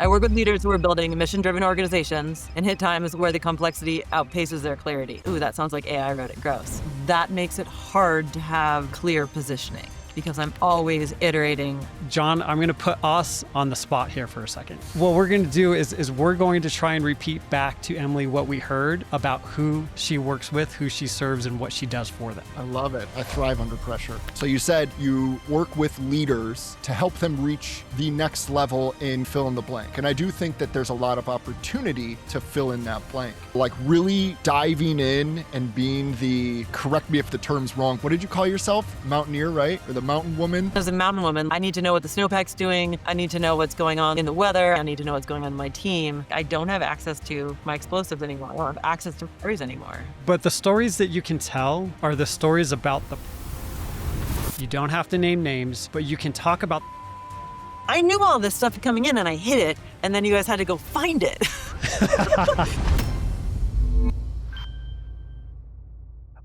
I work with leaders who are building mission-driven organizations and hit times where the complexity outpaces their clarity. Ooh, that sounds like AI wrote it. Gross. That makes it hard to have clear positioning because I'm always iterating. Jon, I'm going to put us on the spot here for a second. What we're going to do is we're going to try and repeat back to Emily what we heard about who she works with, who she serves, and what she does for them. I love it. I thrive under pressure. So you said you work with leaders to help them reach the next level in fill in the blank. And I do think that there's a lot of opportunity to fill in that blank. Like really diving in and being the, correct me if the term's wrong, what did you call yourself? Mountaineer, right? Or the mountain woman? As a mountain woman, I need to know what the snowpack's doing. I need to know what's going on in the weather. I need to know what's going on in my team. I don't have access to my explosives anymore. I don't have access to stories anymore. But the stories that you can tell are the stories about the... You don't have to name names, but you can talk about... I knew all this stuff coming in and I hid it, and then you guys had to go find it.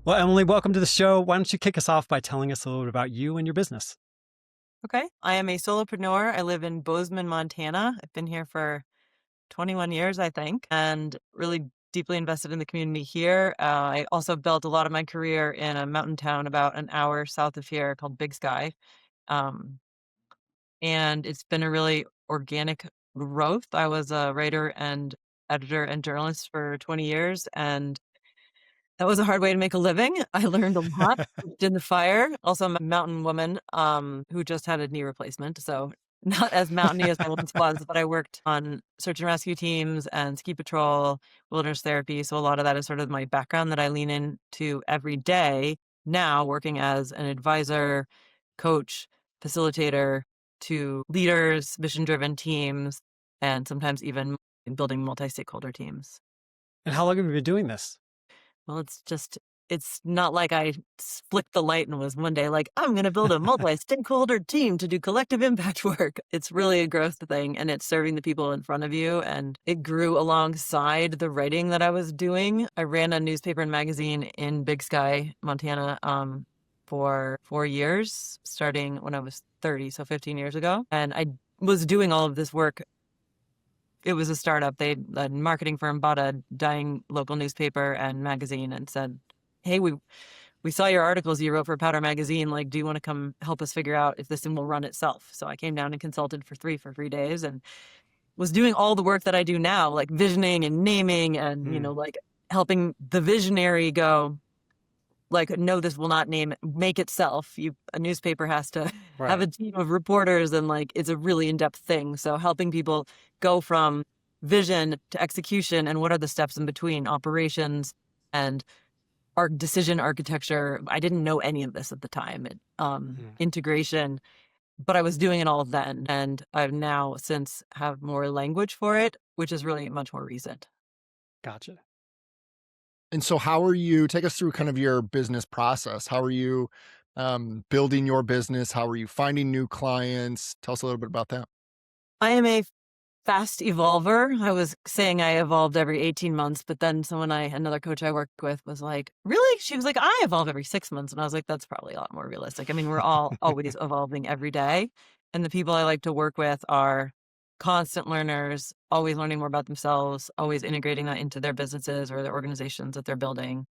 Well, Emily, welcome to the show. Why don't you kick us off by telling us a little bit about you and your business? Okay. I am a solopreneur. I live in Bozeman, Montana. I've been here for 21 years, I think, and really deeply invested in the community here. I also built a lot of my career in a mountain town about an hour south of here called Big Sky. And it's been a really organic growth. I was a writer and editor and journalist for 20 years, and that was a hard way to make a living. I learned a lot in the fire. Also, I'm a mountain woman who just had a knee replacement, so not as mountainy as I once was, but I worked on search and rescue teams and ski patrol, wilderness therapy. So a lot of that is sort of my background that I lean into every day now, working as an advisor, coach, facilitator to leaders, mission-driven teams, and sometimes even building multi-stakeholder teams. And how long have you been doing this? Well, it's not like I flicked the light and was one day like, I'm going to build a multi-stakeholder team to do collective impact work. It's really a growth thing, and it's serving the people in front of you. And it grew alongside the writing that I was doing. I ran a newspaper and magazine in Big Sky, Montana, for 4 years, starting when I was 30, so 15 years ago. And I was doing all of this work. It was a startup. A marketing firm bought a dying local newspaper and magazine and said, hey, we saw your articles you wrote for Powder Magazine. Like, do you want to come help us figure out if this thing will run itself? So I came down and consulted for 3 days and was doing all the work that I do now, like visioning and naming and, like helping the visionary go, like, no, this will not make itself. A newspaper has to have a team of reporters, and like, it's a really in-depth thing. So helping people go from vision to execution, and what are the steps in between operations and our decision architecture. I didn't know any of this at the time. Integration, but I was doing it all then. And I've now since have more language for it, which is really much more recent. Gotcha. And so how are you, take us through kind of your business process. How are you building your business? How are you finding new clients? Tell us a little bit about that. I am a fast evolver. I was saying I evolved every 18 months, but then another coach I worked with was like, really? She was like, I evolve every 6 months. And I was like, that's probably a lot more realistic. I mean, we're all always evolving every day. And the people I like to work with are constant learners, always learning more about themselves, always integrating that into their businesses or their organizations that they're building.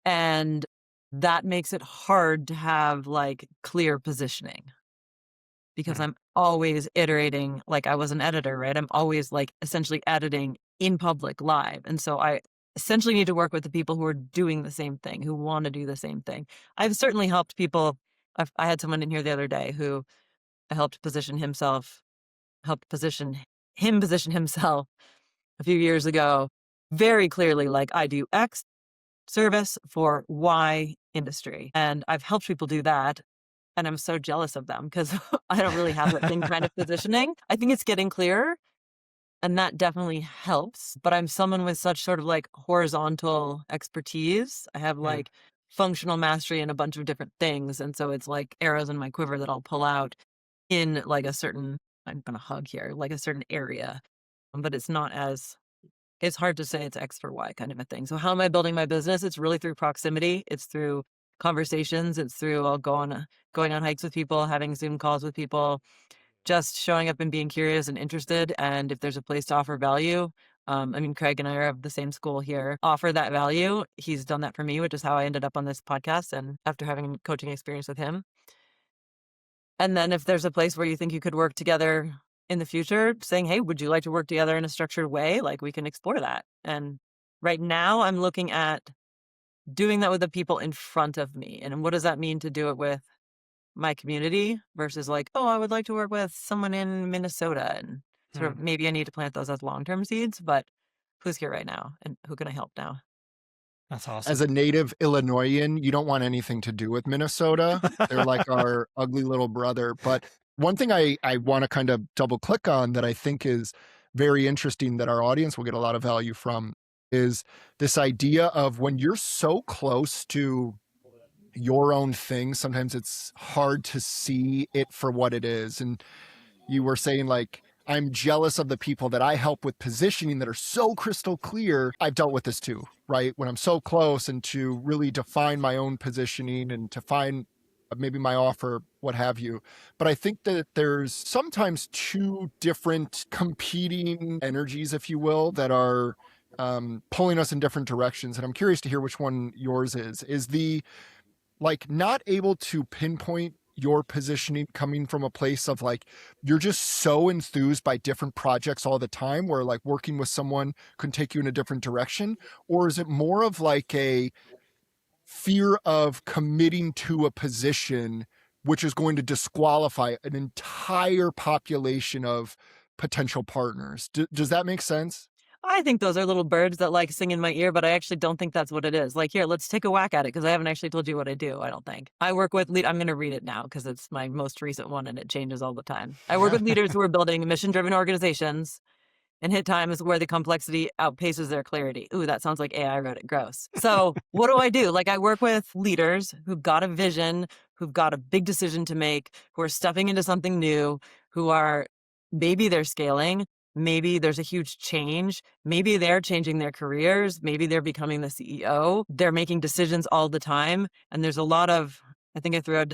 And that makes it hard to have like clear positioning because I'm always iterating. Like, I was an editor, right? I'm always like essentially editing in public live. And so I essentially need to work with the people who are doing the same thing, who want to do the same thing. I've certainly helped people. I had someone in here the other day who I helped position himself a few years ago, very clearly, like, I do X service for Y industry. And I've helped people do that. And I'm so jealous of them because I don't really have that same kind of positioning. I think it's getting clearer, and that definitely helps. But I'm someone with such sort of like horizontal expertise. I have like functional mastery in a bunch of different things. And so it's like arrows in my quiver that I'll pull out in like a certain, I'm going to hug here, like a certain area. But it's hard to say it's X for Y kind of a thing. So how am I building my business? It's really through proximity. It's through conversations. It's through going on hikes with people, having Zoom calls with people, just showing up and being curious and interested. And if there's a place to offer value, I mean, Craig and I are of the same school here, offer that value. He's done that for me, which is how I ended up on this podcast and after having coaching experience with him. And then if there's a place where you think you could work together in the future, saying, hey, would you like to work together in a structured way? Like, we can explore that. And right now I'm looking at doing that with the people in front of me. And what does that mean to do it with my community versus like, oh, I would like to work with someone in Minnesota, and sort of maybe I need to plant those as long-term seeds, but who's here right now and who can I help now? That's awesome. As a native Illinoisan, you don't want anything to do with Minnesota. They're like our ugly little brother. But one thing I want to kind of double click on that I think is very interesting that our audience will get a lot of value from is this idea of when you're so close to your own thing, sometimes it's hard to see it for what it is. And you were saying like, I'm jealous of the people that I help with positioning that are so crystal clear. I've dealt with this too, right? When I'm so close and to really define my own positioning and to find maybe my offer, what have you. But I think that there's sometimes two different competing energies, if you will, that are pulling us in different directions. And I'm curious to hear which one yours is the like not able to pinpoint your positioning coming from a place of like, you're just so enthused by different projects all the time where like working with someone can take you in a different direction? Or is it more of like a fear of committing to a position, which is going to disqualify an entire population of potential partners? Does that make sense? I think those are little birds that like sing in my ear, but I actually don't think that's what it is. Like, here, let's take a whack at it because I haven't actually told you what I do, I don't think. I work with I'm going to read it now because it's my most recent one and it changes all the time. I work with leaders who are building mission-driven organizations and hit times where the complexity outpaces their clarity. Ooh, that sounds like AI wrote it. Gross. So what do I do? Like, I work with leaders who've got a vision, who've got a big decision to make, who are stepping into something new, who are, maybe they're scaling, maybe there's a huge change, maybe they're changing their careers, maybe they're becoming the CEO, they're making decisions all the time. And there's a lot of, I think I threw out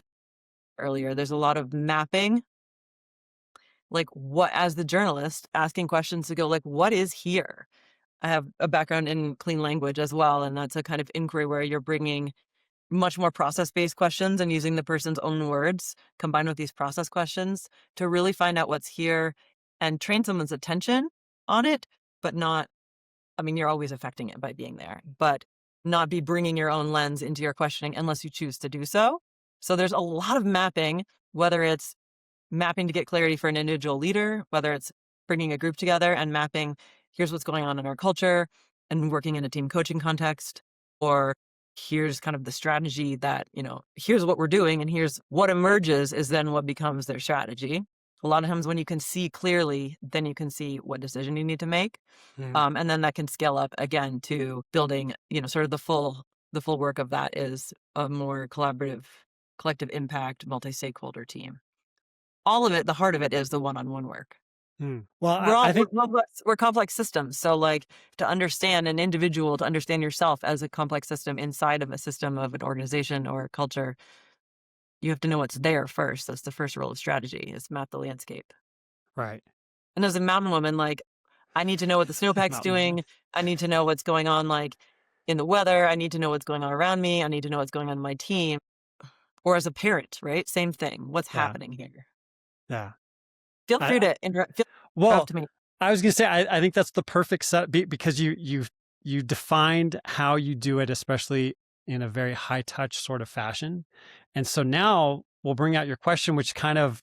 earlier, there's a lot of mapping, like what, as the journalist, asking questions to go like, what is here? I have a background in clean language as well. And that's a kind of inquiry where you're bringing much more process-based questions and using the person's own words combined with these process questions to really find out what's here and train someone's attention on it, but not, I mean, you're always affecting it by being there, but not be bringing your own lens into your questioning unless you choose to do so. So there's a lot of mapping, whether it's mapping to get clarity for an individual leader, whether it's bringing a group together and mapping, here's what's going on in our culture and working in a team coaching context, or here's kind of the strategy that, here's what we're doing and here's what emerges is then what becomes their strategy. A lot of times when you can see clearly, then you can see what decision you need to make. And then that can scale up again to building, sort of the full work of that is a more collaborative, collective impact, multi-stakeholder team. All of it, the heart of it is the one-on-one work. Well, I think we're complex systems. So like to understand an individual, to understand yourself as a complex system inside of a system of an organization or a culture, you have to know what's there first. That's the first rule of strategy, is map the landscape. right. And as a mountain woman, like I need to know what the snowpack's Mountain doing. I need to know what's going on like in the weather. I need to know what's going on around me. I need to know what's going on in my team. Or as a parent, right? Same thing. What's happening here? Yeah. Feel free to interrupt me. I was going to say, I think that's the perfect set because you defined how you do it, especially in a very high touch sort of fashion. And so now we'll bring out your question, which kind of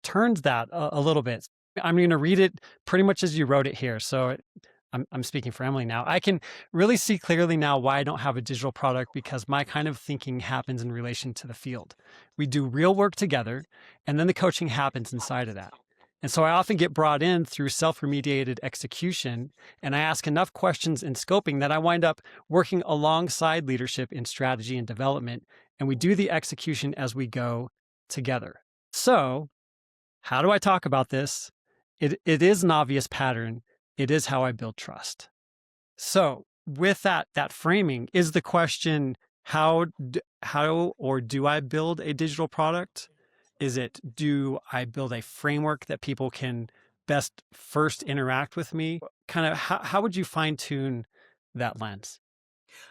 turns that a little bit. I'm going to read it pretty much as you wrote it here. So I'm speaking for Emily now. I can really see clearly now why I don't have a digital product, because my kind of thinking happens in relation to the field. We do real work together, and then the coaching happens inside of that. And so I often get brought in through self-remediated execution, and I ask enough questions in scoping that I wind up working alongside leadership in strategy and development, and we do the execution as we go together. So how do I talk about this? It is an obvious pattern. It is how I build trust. So with that framing, is the question, how or do I build a digital product? Is it, do I build a framework that people can best first interact with me? Kind of how would you fine tune that lens?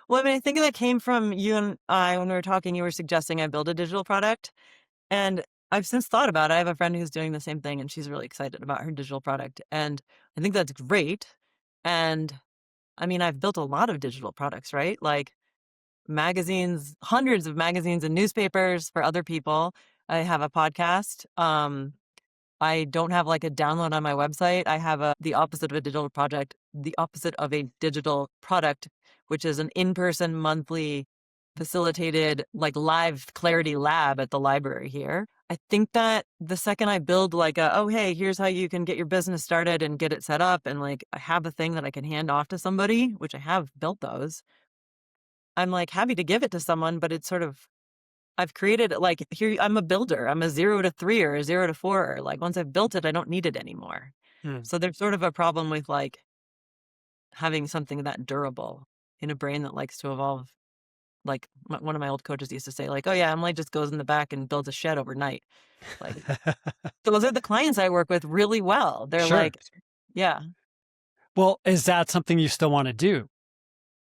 Well, I mean, I think that came from you and I when we were talking. You were suggesting I build a digital product, and I've since thought about it. I have a friend who's doing the same thing, and she's really excited about her digital product, and I think that's great. And I mean, I've built a lot of digital products, right? Like magazines, hundreds of magazines and newspapers for other people. I have a podcast. I don't have like a download on my website. I have the opposite of a digital project, the opposite of a digital product, which is an in-person monthly facilitated like live clarity lab at the library here. I think that the second I build like oh, hey, here's how you can get your business started and get it set up. And like, I have a thing that I can hand off to somebody, which I have built those. I'm like happy to give it to someone, but it's sort of, I've created it like here, I'm a builder. I'm a 0 to 3 or a 0 to 4. Like once I've built it, I don't need it anymore. Hmm. So there's sort of a problem with like having something that durable in a brain that likes to evolve. Like one of my old coaches used to say like, oh yeah, Emily just goes in the back and builds a shed overnight. Like those are the clients I work with really well. They're Sure. like, yeah. Well, is that something you still want to do?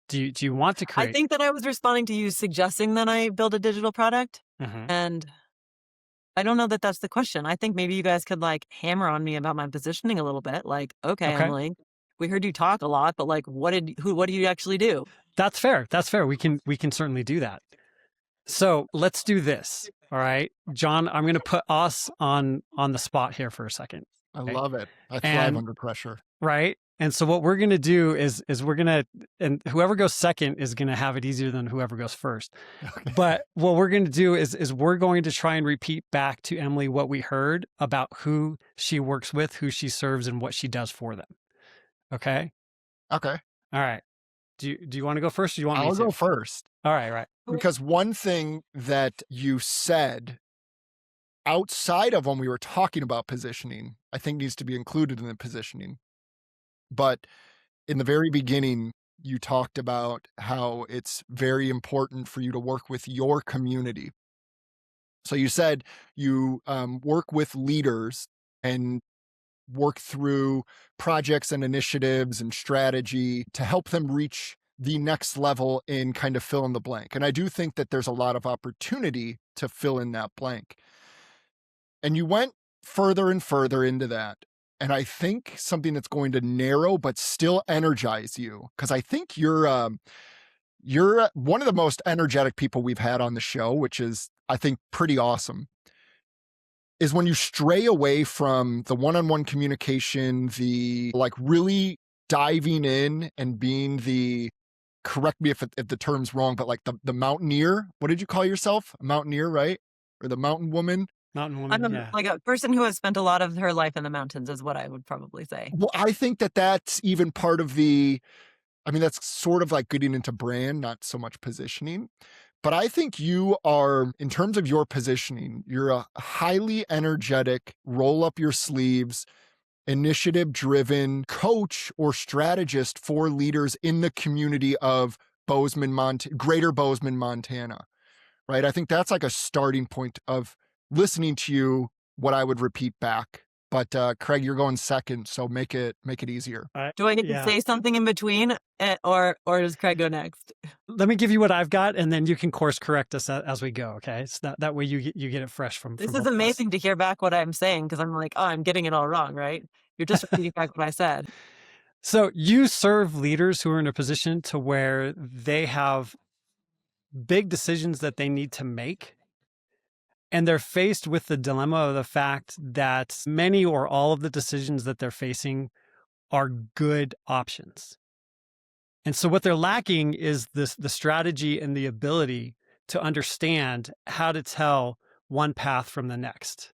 Do you want to I create? think that I was responding to you suggesting that I build a digital product. Mhm. And I don't know that that's the question. I think maybe you guys could like hammer on me about my positioning a little bit. Like, okay, Okay. Emily, we heard you talk a lot, but like, what do you actually do? That's fair. That's fair. We can certainly do that. So let's do this. All right, Jon, I'm going to put us on the spot here for a second. I Okay. love it. I thrive And- under pressure. Right. And so what we're going to do is we're going to, and whoever goes second is going to have it easier than whoever goes first. Okay. But what we're going to do is we're going to try and repeat back to Emily what we heard about who she works with, who she serves, and what she does for them. Okay. Okay. All right. Do you want to go first? Or do you want me I'll to? go first. All right. Right. Because one thing that you said outside of when we were talking about positioning, I think needs to be included in the positioning. But in the very beginning, you talked about how it's very important for you to work with your community. So you said you work with leaders and work through projects and initiatives and strategy to help them reach the next level in kind of fill in the blank. And I do think that there's a lot of opportunity to fill in that blank. And you went further and further into that. And I think something that's going to narrow but still energize you, because I think you're one of the most energetic people we've had on the show, which is, I think, pretty awesome, is when you stray away from the one-on-one communication, the like really diving in and being the, correct me if the term's wrong, but like the mountaineer. What did you call yourself? A mountaineer, right? Or the mountain woman? Mountain woman. I'm Yeah. like a person who has spent a lot of her life in the mountains is what I would probably say. Well, I think that that's even part of the, I mean, that's sort of like getting into brand, not so much positioning. But I think you are, in terms of your positioning, you're a highly energetic, roll up your sleeves, initiative driven coach or strategist for leaders in the community of Bozeman, greater Bozeman, Montana, right? I think that's like a starting point of listening to you, what I would repeat back. But Craig, you're going second, so make it easier. Do I get Yeah. to say something in between, or does Craig go next? Let me give you what I've got, and then you can course correct us as we go. Okay, so that way you get it fresh from. This from is both of us. amazing to hear back what I'm saying because I'm like, oh, I'm getting it all wrong, right? You're just repeating back what I said. So you serve leaders who are in a position to where they have big decisions that they need to make. And they're faced with the dilemma of the fact that many or all of the decisions that they're facing are good options. And so what they're lacking is the strategy and the ability to understand how to tell one path from the next.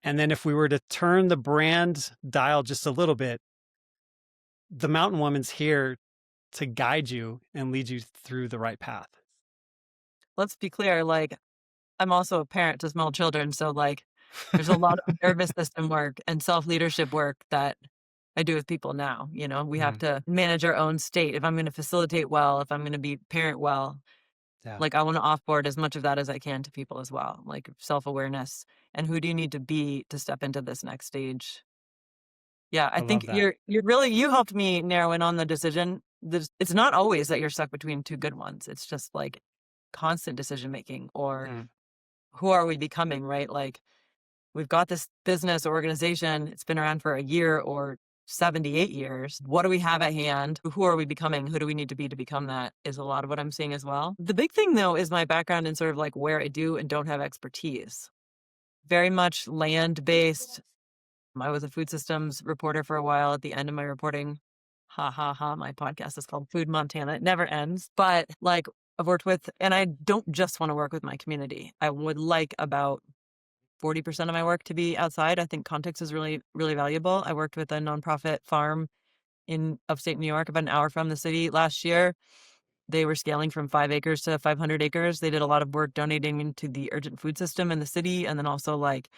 And then if we were to turn the brand dial just a little bit, the mountain woman's here to guide you and lead you through the right path. Let's be clear, like, I'm also a parent to small children, so like there's a lot of nervous system work and self-leadership work that I do with people now. You know, we have to manage our own state. If I'm going to facilitate well, if I'm going to be parent well, Yeah. Like, I want to offboard as much of that as I can to people as well, like self-awareness and who do you need to be to step into this next stage. Yeah, I I love think that. you helped me narrow in on the decision. It's not always that you're stuck between two good ones. It's just like constant decision making or Mm. who are we becoming, right? Like we've got this business or organization, it's been around for a year or 78 years. What do we have at hand? Who are we becoming? Who do we need to be to become that is a lot of what I'm seeing as well. The big thing though is my background in sort of like where I do and don't have expertise. Very much land based. I was a food systems reporter for a while. At the end of my reporting, ha ha ha, my podcast is called Food Montana. It never ends. But like I've worked with, and I don't just want to work with my community. I would like about 40% of my work to be outside. I think context is really, really valuable. I worked with a nonprofit farm in upstate New York, about an hour from the city last year. They were scaling from 5 acres to 500 acres. They did a lot of work donating into the urgent food system in the city and then also like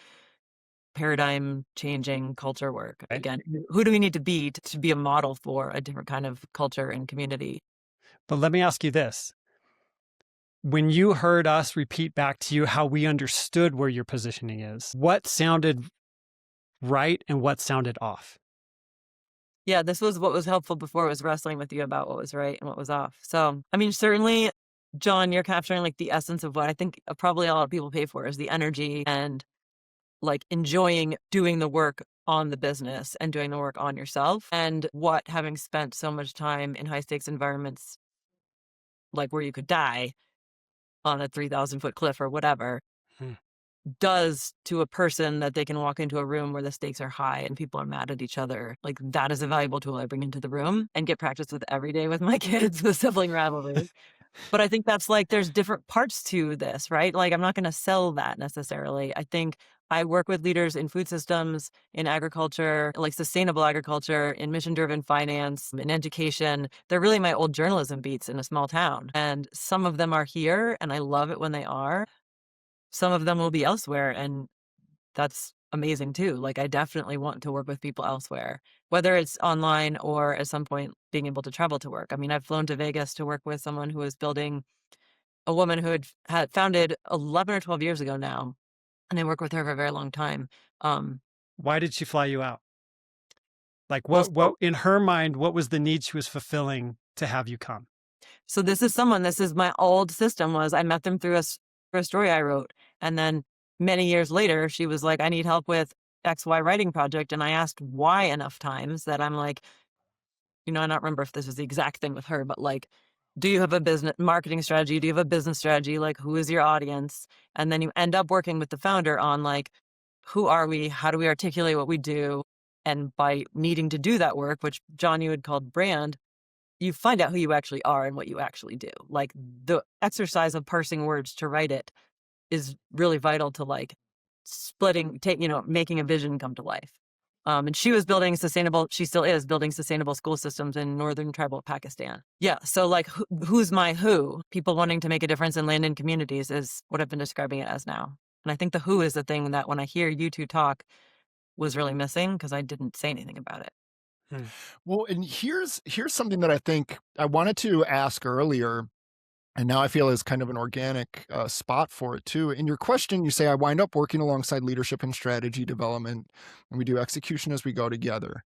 paradigm changing culture work. Right. Again, who do we need to be to be a model for a different kind of culture and community? But let me ask you this. When you heard us repeat back to you how we understood where your positioning is, what sounded right and what sounded off? Yeah, this was what was helpful before, was wrestling with you about what was right and what was off. So, I mean, certainly, Jon, you're capturing like the essence of what I think probably a lot of people pay for is the energy and like enjoying doing the work on the business and doing the work on yourself. And what having spent so much time in high stakes environments, like where you could die on a 3,000-foot cliff or whatever, Hmm. does to a person that they can walk into a room where the stakes are high and people are mad at each other. Like that is a valuable tool I bring into the room and get practice with every day with my kids, the sibling rivalry. But I think that's like, there's different parts to this, right? Like, I'm not going to sell that necessarily. I think I work with leaders in food systems, in agriculture, like sustainable agriculture, in mission driven finance, in education. They're really my old journalism beats in a small town. And some of them are here, and I love it when they are. Some of them will be elsewhere, and that's amazing too. Like, I definitely want to work with people elsewhere, whether it's online or at some point being able to travel to work. I mean, I've flown to Vegas to work with someone who was building, a woman who had founded 11 or 12 years ago now, and I worked with her for a very long time. Um, Why did she fly you out? Like well, what in her mind, what was the need she was fulfilling to have you come? so this is my old system. Was I met them through for a story I wrote, and then many years later, she was like, "I need help with XY writing project," and I asked why enough times that I'm like, I don't remember if this was the exact thing with her, but like, do you have a business marketing strategy? Do you have a business strategy? Like, who is your audience? And then you end up working with the founder on like, who are we? How do we articulate what we do? And by needing to do that work, which Jon, you had called brand, you find out who you actually are and what you actually do. Like the exercise of parsing words to write it is really vital to like making a vision come to life. And she still is building sustainable school systems in northern tribal Pakistan. Yeah. So like, who's my who? People wanting to make a difference in land and communities is what I've been describing it as now. And I think the who is the thing that when I hear you two talk was really missing because I didn't say anything about it. Hmm. Well, and here's something that I think I wanted to ask earlier, and now I feel is kind of an organic spot for it too. In your question, you say, I wind up working alongside leadership and strategy development, and we do execution as we go together.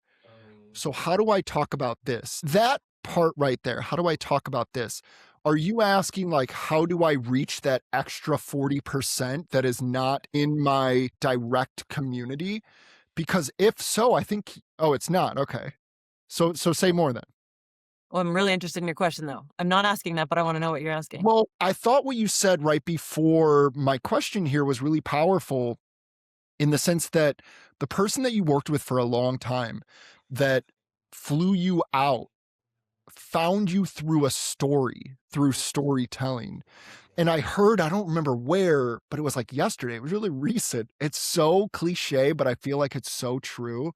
So how do I talk about this? That part right there, how do I talk about this? Are you asking like, how do I reach that extra 40% that is not in my direct community? Because if so, I think, oh, it's not. Okay. So say more then. Well, I'm really interested in your question though. I'm not asking that, but I want to know what you're asking. Well, I thought what you said right before my question here was really powerful in the sense that the person that you worked with for a long time that flew you out found you through a story, through storytelling. And I heard, I don't remember where, but it was like yesterday. It was really recent. It's so cliche, but I feel like it's so true,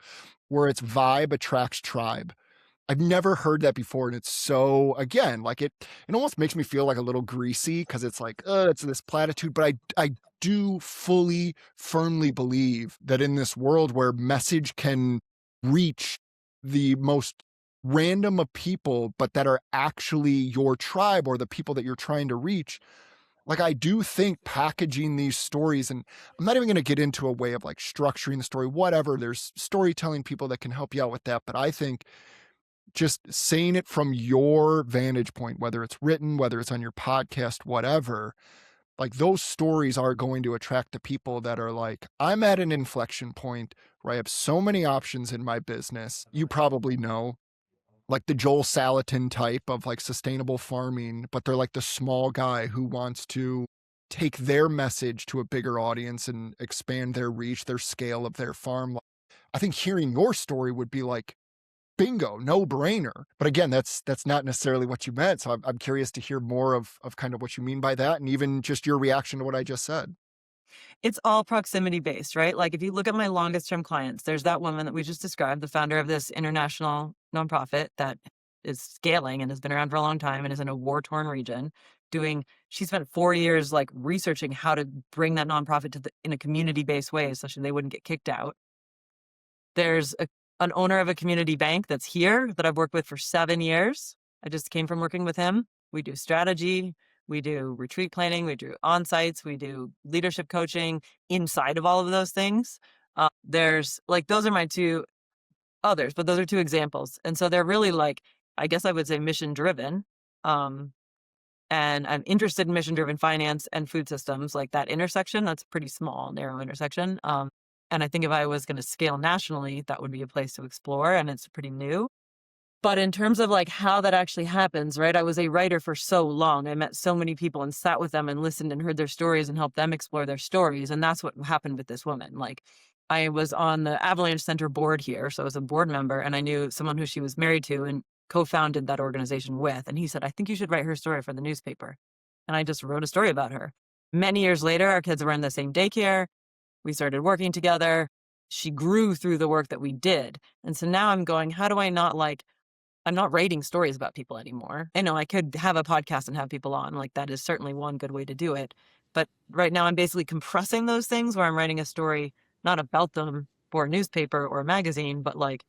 where it's vibe attracts tribe. I've never heard that before. And it's so, again, like it almost makes me feel like a little greasy because it's like, it's this platitude. But I do fully, firmly believe that in this world where message can reach the most random of people, but that are actually your tribe or the people that you're trying to reach. Like, I do think packaging these stories, and I'm not even going to get into a way of like structuring the story, whatever. There's storytelling people that can help you out with that. But I think just saying it from your vantage point, whether it's written, whether it's on your podcast, whatever, like those stories are going to attract the people that are like, I'm at an inflection point where I have so many options in my business. You probably know, like the Joel Salatin type of like sustainable farming, but they're like the small guy who wants to take their message to a bigger audience and expand their reach, their scale of their farm. I think hearing your story would be like, bingo, no brainer. But again, that's not necessarily what you meant. So I'm curious to hear more of kind of what you mean by that, and even just your reaction to what I just said. It's all proximity based, right? Like if you look at my longest term clients, there's that woman that we just described, the founder of this international nonprofit that is scaling and has been around for a long time and is in a war torn region she spent 4 years like researching how to bring that nonprofit in a community based way so they wouldn't get kicked out. There's an owner of a community bank that's here that I've worked with for 7 years. I just came from working with him. We do strategy, we do retreat planning, we do on-sites, we do leadership coaching inside of all of those things. There's like, those are my two others, but those are two examples. And so they're really like, I guess I would say mission driven. And I'm interested in mission driven finance and food systems, like that intersection. That's a pretty small, narrow intersection. And I think if I was going to scale nationally, that would be a place to explore. And it's pretty new. But in terms of like how that actually happens, right? I was a writer for so long. I met so many people and sat with them and listened and heard their stories and helped them explore their stories. And that's what happened with this woman. Like I was on the Avalanche Center board here. So I was a board member and I knew someone who she was married to and co-founded that organization with. And he said, I think you should write her story for the newspaper. And I just wrote a story about her. Many years later, our kids were in the same daycare. We started working together. She grew through the work that we did. And so now I'm going, how do I not like, I'm not writing stories about people anymore. I know I could have a podcast and have people on, like that is certainly one good way to do it. But right now I'm basically compressing those things where I'm writing a story, not about them for a newspaper or a magazine, but like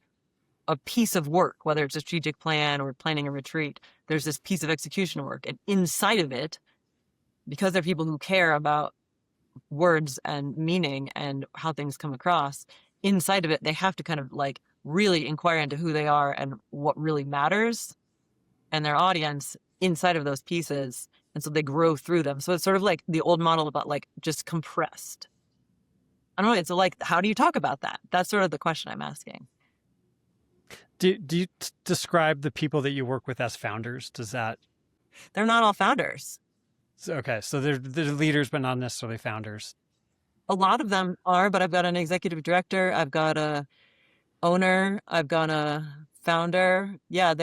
a piece of work, whether it's a strategic plan or planning a retreat, there's this piece of execution work. And inside of it, because they're people who care about words and meaning and how things come across, inside of it, they have to kind of like really inquire into who they are and what really matters and their audience inside of those pieces. And so they grow through them. So it's sort of like the old model about like just compressed. I don't know. It's like, how do you talk about that? That's sort of the question I'm asking. Do you describe the people that you work with as founders? They're not all founders. Okay. So they're leaders, but not necessarily founders. A lot of them are, but I've got an executive director. I've got a owner. I've got a founder. Yeah,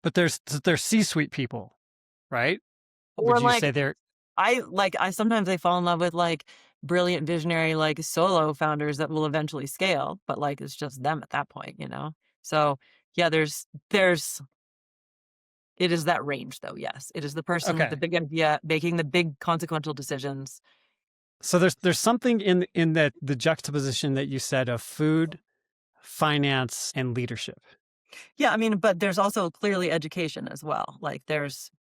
but they're C-suite people, right? Or Would you like, say they're, I sometimes I fall in love with like brilliant visionary, like solo founders that will eventually scale, but like, it's just them at that point, you know? So yeah, it is that range though. Yes. It is the person with the big idea, making the big consequential decisions. So there's something in that the juxtaposition that you said of food, finance, and leadership. Yeah, I mean, but there's also clearly education as well. Like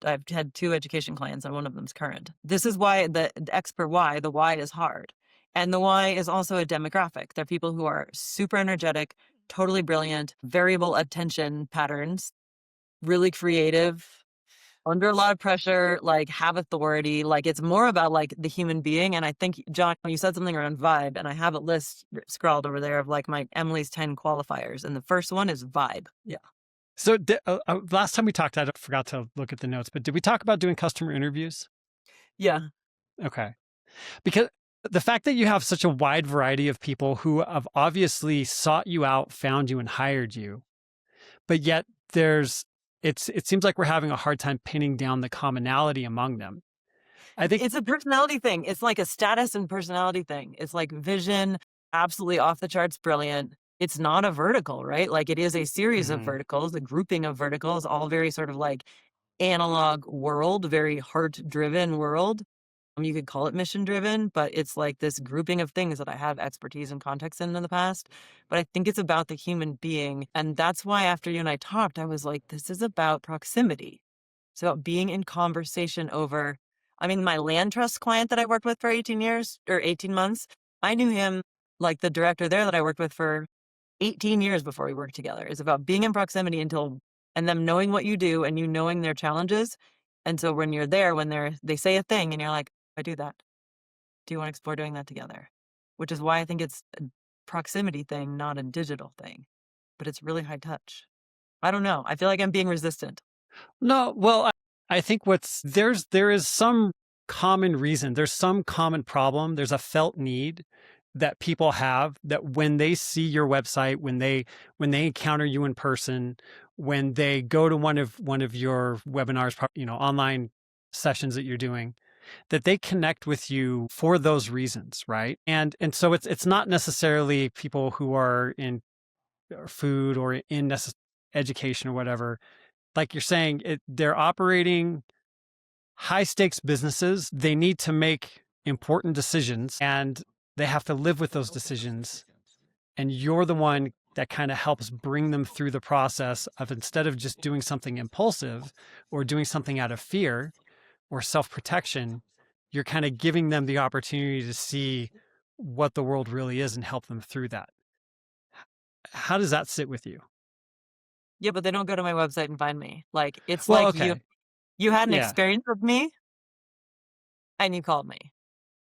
I've had 2 education clients and one of them's current. This is why the expert why, the why is hard. And the why is also a demographic. They're people who are super energetic, totally brilliant, variable attention patterns, really creative, under a lot of pressure, like have authority. Like it's more about like the human being. And I think, John, you said something around vibe, and I have a list scrawled over there of like my Emily's 10 qualifiers. And the first one is vibe. Yeah. So last time we talked, I forgot to look at the notes, but did we talk about doing customer interviews? Yeah. Okay. Because the fact that you have such a wide variety of people who have obviously sought you out, found you, and hired you, but yet it seems like we're having a hard time pinning down the commonality among them. I think it's a personality thing. It's like a status and personality thing. It's like vision, absolutely off the charts, brilliant. It's not a vertical, right? Like it is a series of verticals, a grouping of verticals, all very sort of like analog world, very heart driven world. You could call it mission driven, but it's like this grouping of things that I have expertise and context in the past. But I think it's about the human being. And that's why after you and I talked, I was like, this is about proximity. It's about being in conversation over. I mean, my land trust client that I worked with for 18 years or 18 months, I knew him, like the director there that I worked with for 18 years before we worked together. It's about being in proximity and them knowing what you do and you knowing their challenges. And so when you're there, when they say a thing and you're like, I do that. Do you want to explore doing that together? Which is why I think it's a proximity thing, not a digital thing, but it's really high touch. I don't know. I feel like I'm being resistant. No, well, I think there is some common reason, there's some common problem, there's a felt need that people have that when they see your website, when they encounter you in person, when they go to one of your webinars, online sessions that you're doing, that they connect with you for those reasons, right? And so it's not necessarily people who are in food or in education or whatever. Like you're saying, they're operating high stakes businesses. They need to make important decisions and they have to live with those decisions. And you're the one that kind of helps bring them through the process of, instead of just doing something impulsive or doing something out of fear or self-protection, you're kind of giving them the opportunity to see what the world really is and help them through that. How does that sit with you? Yeah, but they don't go to my website and find me. Like, it's Well, like okay. you had an Yeah. experience with me and you called me.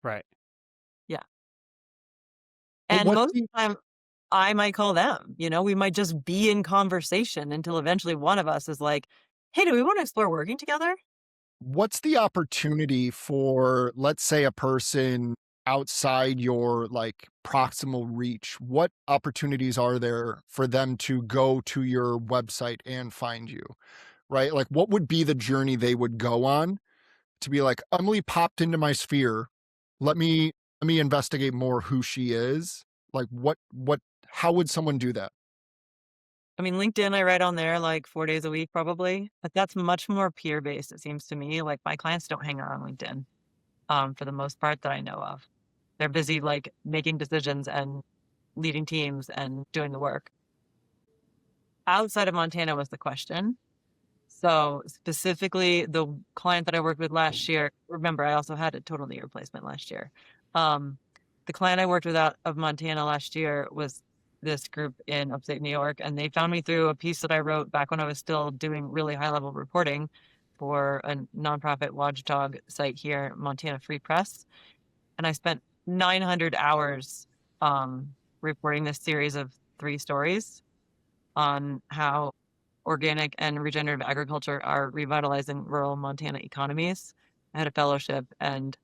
Right. Yeah. But And what's most of the time I might call them, we might just be in conversation until eventually one of us is like, hey, do we want to explore working together? what's the opportunity for, let's say, a person outside your like proximal reach? What opportunities are there for them to go to your website and find you? Right? Like, what would be the journey they would go on to be like, Emily popped into my sphere. Let me investigate more who she is. Like, how would someone do that? I mean, LinkedIn, I write on there like 4 days a week, probably, but that's much more peer based. It seems to me like my clients don't hang out on LinkedIn, for the most part that I know of. They're busy like making decisions and leading teams and doing the work. Outside of Montana was the question. So specifically the client that I worked with last year, remember, I also had a total knee replacement last year. The client I worked with out of Montana last year was this group in upstate New York, and they found me through a piece that I wrote back when I was still doing really high level reporting for a nonprofit watchdog site here, Montana Free Press. And I spent 900 hours reporting this series of 3 stories on how organic and regenerative agriculture are revitalizing rural Montana economies. I had a fellowship and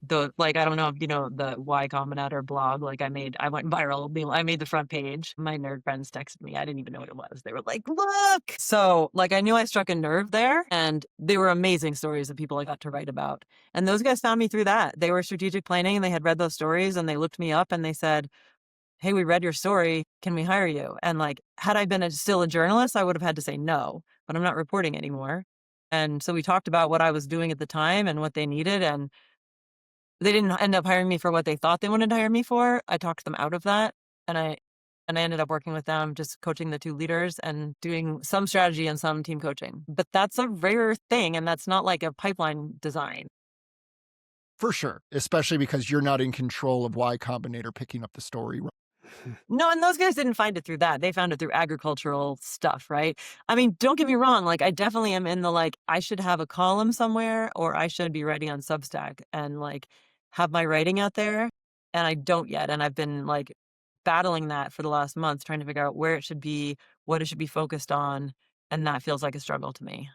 I don't know if you know the Y Combinator blog, I went viral. I made the front page. My nerd friends texted me. I didn't even know what it was. They were like, look. So I knew I struck a nerve there and they were amazing stories of people I got to write about. And those guys found me through that. They were strategic planning and they had read those stories and they looked me up and they said, hey, we read your story. Can we hire you? And had I been still a journalist, I would have had to say no, but I'm not reporting anymore. And so we talked about what I was doing at the time and what they needed. And they didn't end up hiring me for what they thought they wanted to hire me for. I talked them out of that. And I ended up working with them, just coaching the 2 leaders and doing some strategy and some team coaching. But that's a rare thing. And that's not like a pipeline design. For sure, especially because you're not in control of Y Combinator picking up the story. No, and those guys didn't find it through that. They found it through agricultural stuff, right? I mean, don't get me wrong. I definitely am in the I should have a column somewhere or I should be writing on Substack and have my writing out there. And I don't yet. And I've been battling that for the last month, trying to figure out where it should be, what it should be focused on. And that feels like a struggle to me.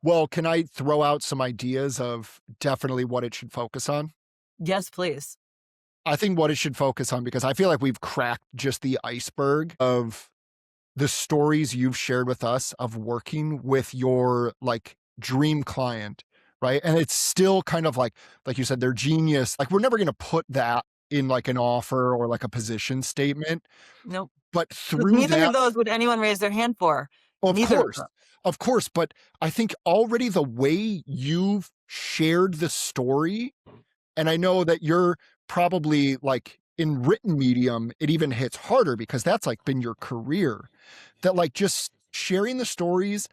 Well, can I throw out some ideas of definitely what it should focus on? Yes, please. I think what it should focus on, because I feel like we've cracked just the iceberg of the stories you've shared with us of working with your dream client, right? And it's still kind of like you said, they're genius. We're never going to put that in an offer or a position statement. Nope. But through Neither that, of those would anyone raise their hand for. Of Neither of course. them. Of course. But I think already the way you've shared the story, and I know that you're probably like in written medium, it even hits harder because that's like been your career, that like just sharing the stories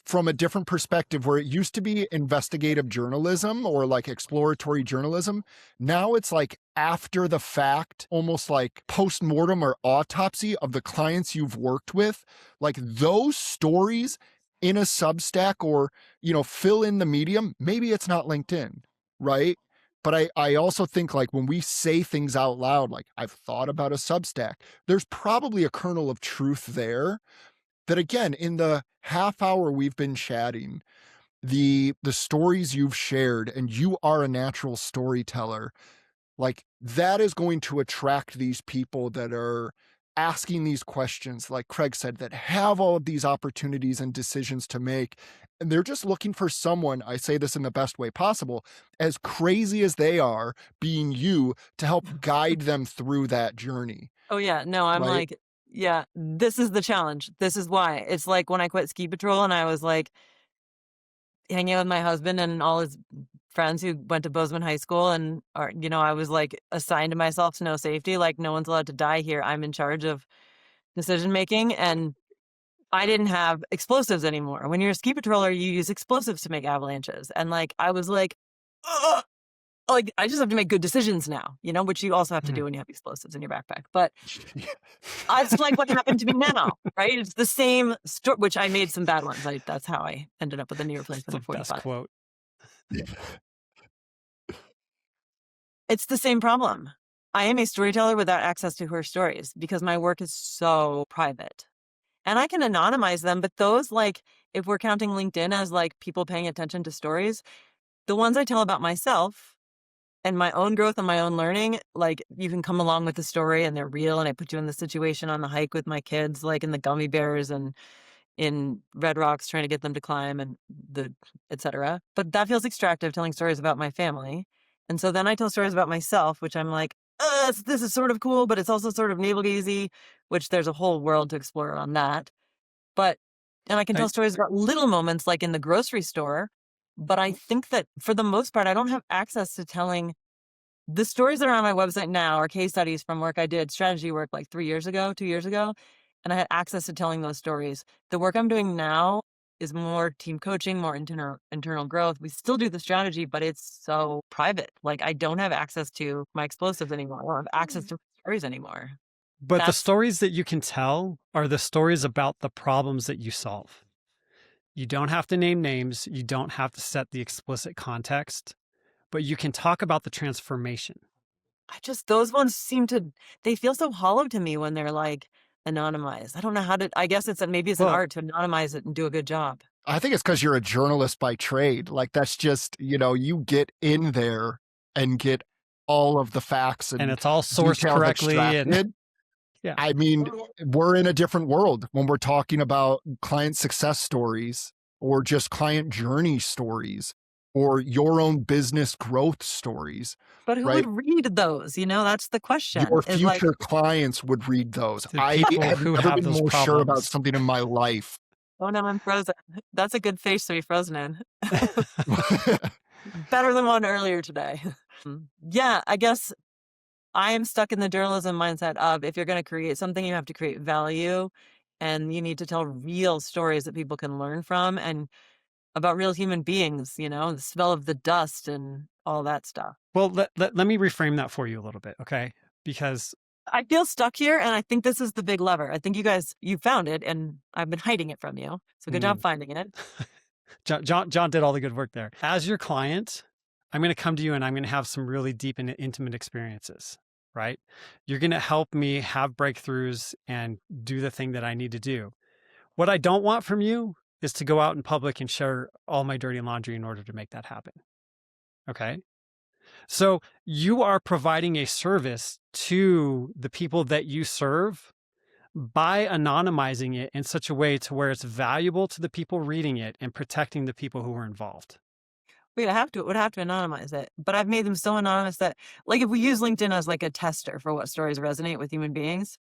from a different perspective where it used to be investigative journalism or like exploratory journalism. Now it's like after the fact, almost like post-mortem or autopsy of the clients you've worked with, like those stories in a Substack or, fill in the medium. Maybe it's not LinkedIn, right? But I also think like when we say things out loud, like I've thought about a Substack, there's probably a kernel of truth there that, again, in the half hour we've been chatting, the stories you've shared, and you are a natural storyteller, like that is going to attract these people that are asking these questions, like Craig said, that have all of these opportunities and decisions to make. And they're just looking for someone, I say this in the best way possible, as crazy as they are, being you, to help guide them through that journey. Oh yeah, no, I'm Right. like, yeah, this is the challenge. This is why. It's like when I quit ski patrol and I was like hanging out with my husband and all his friends who went to Bozeman High School, and I was like assigned to myself to know safety. Like, no one's allowed to die here. I'm in charge of decision making, and I didn't have explosives anymore. When you're a ski patroller, you use explosives to make avalanches, and like I was like, ugh! Like I just have to make good decisions now, which you also have to do when you have explosives in your backpack. But it's like what happened to me now, right? It's the same story, which I made some bad ones. That's how I ended up with a knee replacement at the best 45. quote. It's the same problem. I am a storyteller without access to her stories because my work is so private. And I can anonymize them, but those, like, if we're counting LinkedIn as like people paying attention to stories, the ones I tell about myself and my own growth and my own learning, like you can come along with the story and they're real. And I put you in the situation on the hike with my kids, like in the gummy bears and in Red Rocks, trying to get them to climb and etc. But that feels extractive, telling stories about my family. And so then I tell stories about myself, which I'm like, this is sort of cool, but it's also sort of navel gazing, which there's a whole world to explore on that. And I can tell stories about little moments like in the grocery store. But I think that for the most part, I don't have access to telling the stories that are on my website now are case studies from work I did, strategy work like 2 years ago. And I had access to telling those stories. The work I'm doing now is more team coaching, more internal growth. We still do the strategy, but it's so private. Like I don't have access to my explosives anymore. I don't have access to stories anymore. But the stories that you can tell are the stories about the problems that you solve. You don't have to name names. You don't have to set the explicit context, but you can talk about the transformation. Those ones they feel so hollow to me when they're like anonymized. I don't know how to, I guess maybe it's an art to anonymize it and do a good job. I think it's because you're a journalist by trade. Like that's just, you get in there and get all of the facts and it's all sourced correctly. Yeah. I mean, we're in a different world when we're talking about client success stories or just client journey stories or your own business growth stories. But who would read those? That's the question. Your future clients would read those. I have never been more sure about something in my life. Oh no, I'm frozen. That's a good face to be frozen in. Better than one earlier today. Yeah, I guess I am stuck in the journalism mindset of if you're going to create something, you have to create value and you need to tell real stories that people can learn from and about real human beings, the smell of the dust and all that stuff. Well, let me reframe that for you a little bit, okay? Because I feel stuck here, and I think this is the big lever. I think you found it, and I've been hiding it from you. So good job finding it. Jon did all the good work there. As your client, I'm going to come to you and I'm going to have some really deep and intimate experiences, right? You're going to help me have breakthroughs and do the thing that I need to do. What I don't want from you is to go out in public and share all my dirty laundry in order to make that happen. Okay? So you are providing a service to the people that you serve by anonymizing it in such a way to where it's valuable to the people reading it and protecting the people who are involved. It would have to anonymize it, but I've made them so anonymous that, like, if we use LinkedIn as like a tester for what stories resonate with human beings,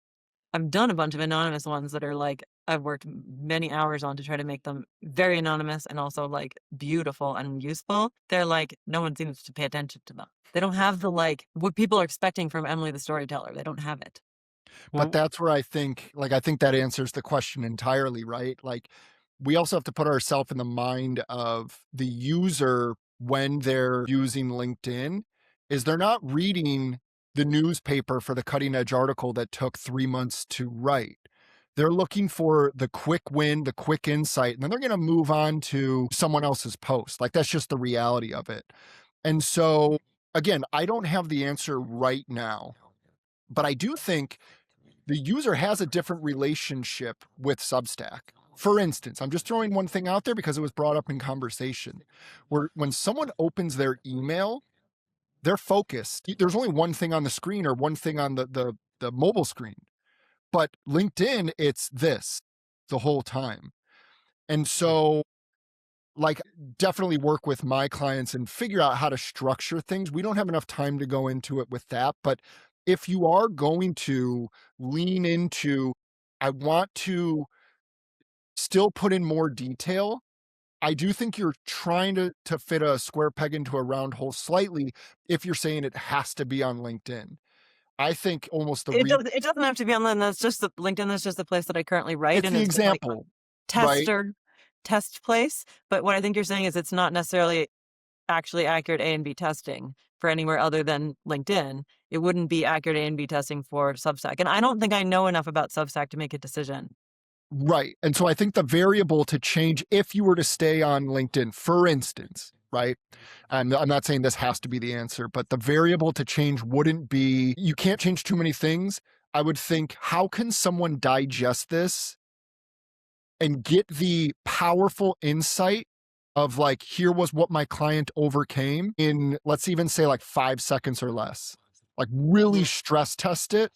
I've done a bunch of anonymous ones that are like I've worked many hours on to try to make them very anonymous and also like beautiful and useful. They're like, no one seems to pay attention to them. They don't have the like what people are expecting from Emily the storyteller. They don't have it. But Well, that's where I think that answers the question entirely, right? Like, we also have to put ourselves in the mind of the user when they're using LinkedIn, is they're not reading the newspaper for the cutting edge article that took 3 months to write. They're looking for the quick win, the quick insight, and then they're going to move on to someone else's post. Like, that's just the reality of it. And so, again, I don't have the answer right now, but I do think the user has a different relationship with Substack. For instance, I'm just throwing one thing out there because it was brought up in conversation, where when someone opens their email, they're focused. There's only one thing on the screen or one thing on the mobile screen. But LinkedIn, it's this the whole time. And so, like, definitely work with my clients and figure out how to structure things. We don't have enough time to go into it with that, but if you are going to lean into, I want to still put in more detail, I do think you're trying to fit a square peg into a round hole slightly if you're saying it has to be on LinkedIn. I think almost It doesn't have to be on LinkedIn. That's just the LinkedIn. That's just the place that I currently write, it's and the it's been, like, example, right? test place. But what I think you're saying is it's not necessarily actually accurate A and B testing for anywhere other than LinkedIn. It wouldn't be accurate A and B testing for Substack. And I don't think I know enough about Substack to make a decision. Right. And so I think the variable to change if you were to stay on LinkedIn, for instance, right? I'm not saying this has to be the answer, but the variable to change wouldn't be, you can't change too many things. I would think, how can someone digest this and get the powerful insight of like, here was what my client overcame in, let's even say like 5 seconds or less. Like, really stress test it,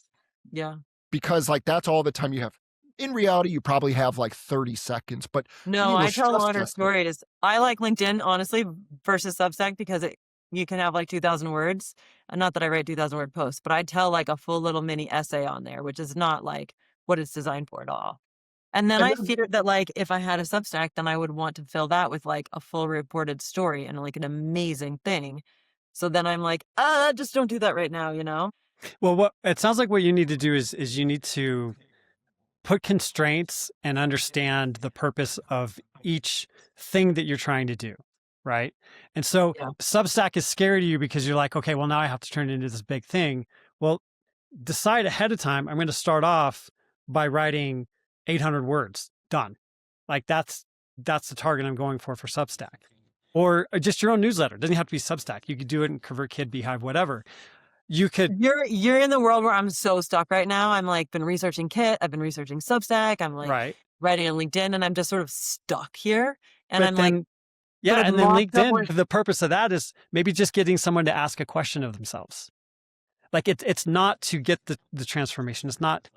Yeah. because like that's all the time you have. In reality, you probably have like 30 seconds, but No, being able I to tell stress longer test it. stories. I like LinkedIn, honestly, versus Substack because you can have like 2,000 words. And not that I write 2,000 word posts, but I tell like a full little mini essay on there, which is not like what it's designed for at all. And then And I then, feared that like if I had a Substack, then I would want to fill that with like a full reported story and like an amazing thing. So then I'm like, just don't do that right now, you know? well, what it sounds like what you need to do is you need to put constraints and understand the purpose of each thing that you're trying to do, right? And so Yeah. Substack is scary to you because you're like, okay, well, now I have to turn it into this big thing. Well, decide ahead of time, I'm going to start off by writing 800 words, done. Like that's the target I'm going for Substack. Or just your own newsletter. It doesn't have to be Substack. You could do it in ConvertKit, Beehive, whatever. You could, You're in the world where I'm so stuck right now. I'm like been researching Kit, I've been researching Substack, I'm like right. writing on LinkedIn, and I'm just sort of stuck here. And But I'm like, then, but yeah. I've And then mocked up LinkedIn, the purpose of that is maybe just getting someone to ask a question of themselves. Like it's not to get the transformation. It's not.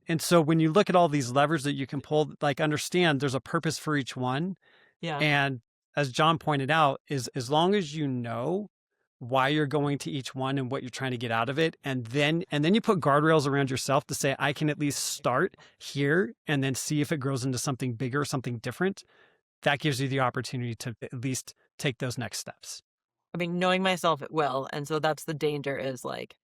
And so when you look at all these levers that you can pull, like understand there's a purpose for each one. yeah. And as Jon pointed out, is as long as you know why you're going to each one and what you're trying to get out of it, and then you put guardrails around yourself to say, I can at least start here and then see if it grows into something bigger, something different. That gives you the opportunity to at least take those next steps. I mean, knowing myself, it will. And so that's the danger is like,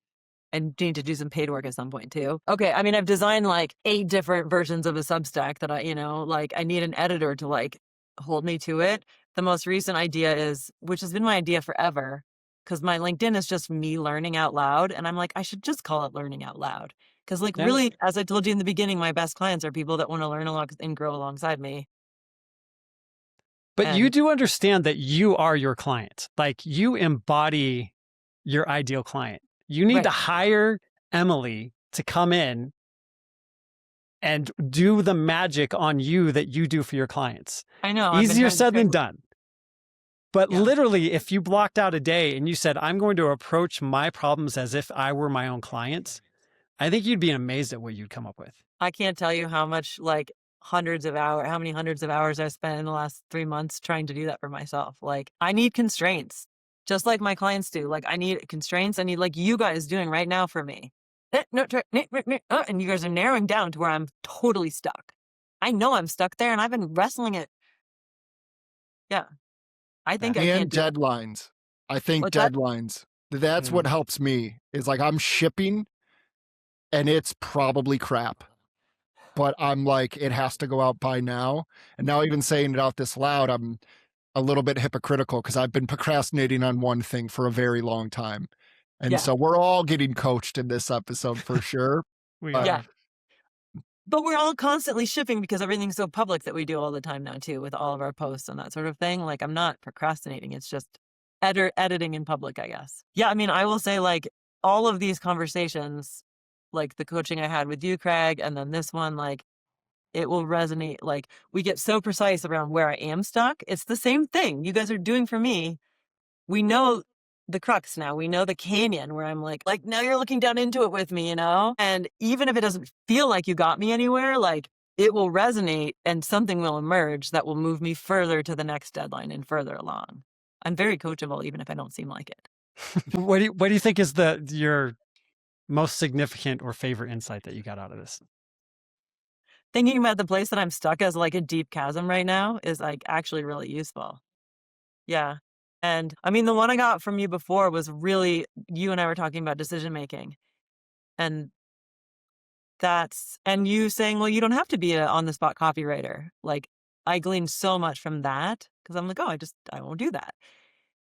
I need to do some paid work at some point too. Okay. I mean, I've designed like 8 different versions of a Substack that like I need an editor to like hold me to it. The most recent idea is, which has been my idea forever, because my LinkedIn is just me learning out loud. And I'm like, I should just call it learning out loud. Because like Yeah. really, as I told you in the beginning, my best clients are people that want to learn a lot and grow alongside me. But you And do understand that you are your client. Like you embody your ideal client. You need right. to hire Emily to come in and do the magic on you that you do for your clients. I know. I've been Easier trying to said than translate. done. But Yeah. literally, if you blocked out a day and you said, I'm going to approach my problems as if I were my own client, I think you'd be amazed at what you'd come up with. I can't tell you how much like how many hundreds of hours I've spent in the last 3 months trying to do that for myself. Like I need constraints, just like my clients do. Like I need constraints. I need like you guys doing right now for me. And you guys are narrowing down to where I'm totally stuck. I know I'm stuck there and I've been wrestling it. Yeah. I think I And can't do it. deadlines. I think What's that? deadlines. That's what helps me is like I'm shipping and it's probably crap. But I'm like, it has to go out by now. And now even saying it out this loud, I'm a little bit hypocritical because I've been procrastinating on one thing for a very long time. And Yeah. so we're all getting coached in this episode for sure. Yeah. But we're all constantly shipping because everything's so public that we do all the time now too, with all of our posts and that sort of thing. Like I'm not procrastinating. It's just editing in public, I guess. Yeah. I mean, I will say like all of these conversations, like the coaching I had with you, Craig, and then this one, like it will resonate. Like we get so precise around where I am stuck. It's the same thing you guys are doing for me. We know the crux now. We know the canyon where I'm like now you're looking down into it with me, you know? And even if it doesn't feel like you got me anywhere, like it will resonate and something will emerge that will move me further to the next deadline and further along. I'm very coachable, even if I don't seem like it. What do you think is your most significant or favorite insight that you got out of this? Thinking about the place that I'm stuck as like a deep chasm right now is like actually really useful. Yeah. And I mean, the one I got from you before was really, you and I were talking about decision making. And and you saying, well, you don't have to be an on the spot copywriter. Like I gleaned so much from that because I'm like, oh, I won't do that.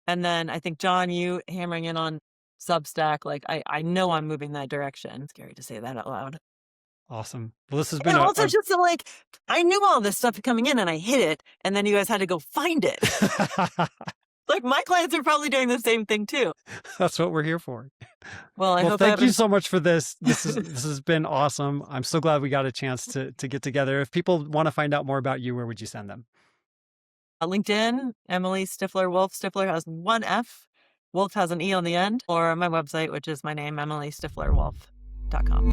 And then I think, Jon, you hammering in on Substack, like I know I'm moving that direction. It's scary to say that out loud. Awesome. Well, this has been And also just like, I knew all this stuff coming in and I hit it. And then you guys had to go find it. Like my clients are probably doing the same thing too. That's what we're here for. Well, I hope thank you so much for this. This has been awesome. I'm so glad we got a chance to get together. If people want to find out more about you, where would you send them? LinkedIn, Emily Stifler Wolfe. Stifler has one F. Wolfe has an E on the end. Or my website, which is my name, EmilyStiflerWolfe.com.